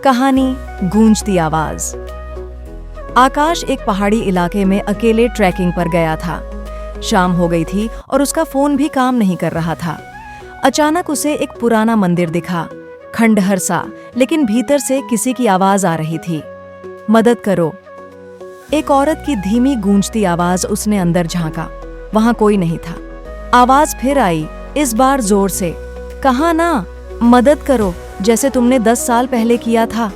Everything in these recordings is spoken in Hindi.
कहानी गूंजती आवाज। आकाश एक पहाड़ी इलाके में अकेले ट्रैकिंग पर गया था। शाम हो गई थी और उसका फोन भी काम नहीं कर रहा था। अचानक उसे एक पुराना मंदिर दिखा, खंडहर सा, लेकिन भीतर से किसी की आवाज आ रही थी। मदद करो। एक औरत की धीमी गूंजती आवाज उसने अंदर झांका। वहां कोई नहीं था। आवाज फिर आई, इस बार जोर से, कहा ना, मदद करो, जैसे तुमने 10 साल पहले किया था।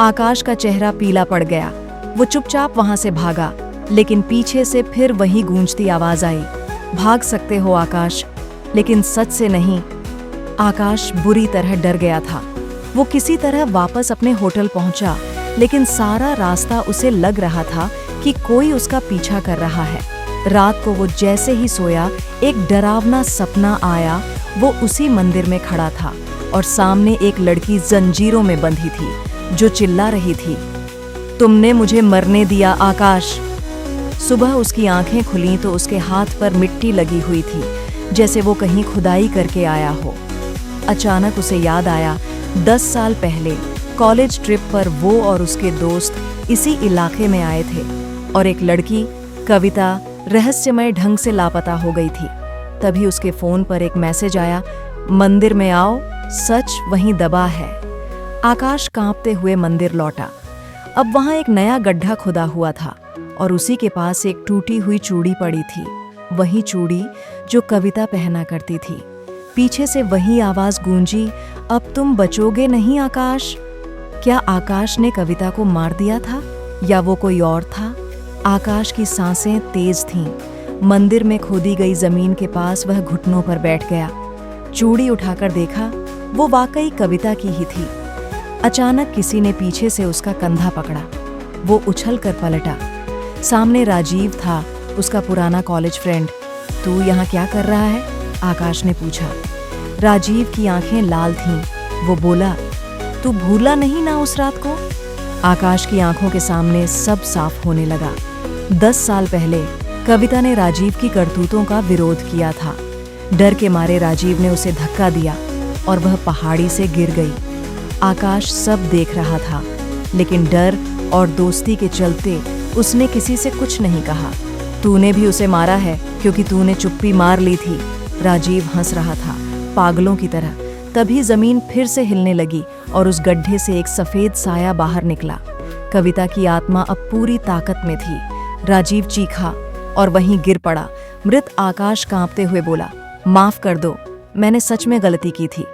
आकाश का चेहरा पीला पड़ गया। वो चुपचाप वहां से भागा, लेकिन पीछे से फिर वही गूंजती आवाज आई, भाग सकते हो आकाश, लेकिन सच से नहीं। आकाश बुरी तरह डर गया था। वो किसी तरह वापस अपने होटल पहुंचा, लेकिन सारा रास्ता उसे लग रहा था कि कोई उसका पीछा कर रहा है। रात को वो जैसे ही सोया, एक डरावना सपना आया। वो उसी मंदिर में खड़ा था और सामने एक लड़की जंजीरों में बंधी थी, जो चिल्ला रही थी, तुमने मुझे मरने दिया आकाश। सुबह उसकी आंखें खुलीं तो उसके हाथ पर मिट्टी लगी हुई थी, जैसे वो कहीं खुदाई करके आया हो। अचानक उसे याद आया, 10 साल पहले कॉलेज ट्रिप पर वो और उसके दोस्त इसी इलाके में आए थे और एक लड़की, कविता, रहस्यमय ढंग से लापता हो गई थी। तभी उसके फोन पर एक मैसेज आया, मंदिर में आओ, सच वहीं दबा है। आकाश कांपते हुए मंदिर लौटा। अब वहां एक नया गड्ढा खुदा हुआ था और उसी के पास एक टूटी हुई चूड़ी पड़ी थी, वही चूड़ी जो कविता पहना करती थी। पीछे से वही आवाज गूंजी, अब तुम बचोगे नहीं आकाश। क्या आकाश ने कविता को मार दिया था या वो कोई और था? आकाश की सांसें तेज थीं। मंदिर में खोदी गई जमीन के पास वह घुटनों पर बैठ गया। चूड़ी उठाकर देखा, वो वाकई कविता की ही थी। अचानक किसी ने पीछे से उसका कंधा पकड़ा। वो उछल कर पलटा। सामने राजीव था, उसका पुराना कॉलेज फ्रेंड। तू यहाँ क्या कर रहा है? आकाश ने पूछा। राजीव की आंखें लाल थीं। वो बोला, तू भूला नहीं ना उस रात को? आकाश की आंखों के सामने सब साफ होने लगा। 10 साल पहले कविता ने राजीव की करतूतों का विरोध किया था। डर के मारे राजीव ने उसे धक्का दिया और वह पहाड़ी से गिर गई। आकाश सब देख रहा था, लेकिन डर और दोस्ती के चलते उसने किसी से कुछ नहीं कहा। तूने भी उसे मारा है क्योंकि तूने चुप्पी मार ली थी। राजीव हंस रहा था, पागलों की तरह। तभी जमीन फिर से हिलने लगी और उस गड्ढे से एक सफेद साया बाहर निकला। कविता की आत्मा अब पूरी ताकत में थी। राजीव चीखा और वहीं गिर पड़ा। मृत आकाश कांपते हुए बोला, माफ कर दो, मैंने सच में गलती की थी।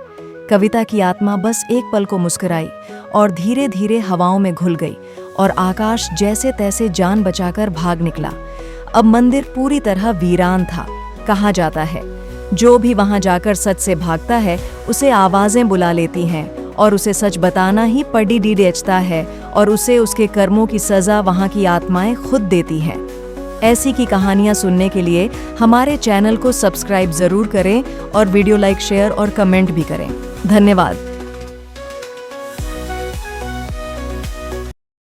कविता की आत्मा बस एक पल को मुस्कुराई और धीरे धीरे हवाओं में घुल गई और आकाश जैसे तैसे जान बचाकर भाग निकला। अब मंदिर पूरी तरह वीरान था। कहा जाता है, जो भी वहां जाकर सच से भागता है, उसे आवाजें बुला लेती हैं और उसे सच बताना ही पड़ी डीडेचता है और उसे उसके कर्मों की सजा वहां की आत्माएं खुद देती हैं। ऐसी की कहानियां सुनने के लिए हमारे चैनल को सब्सक्राइब जरूर करें और वीडियो लाइक, शेयर और कमेंट भी करें। धन्यवाद।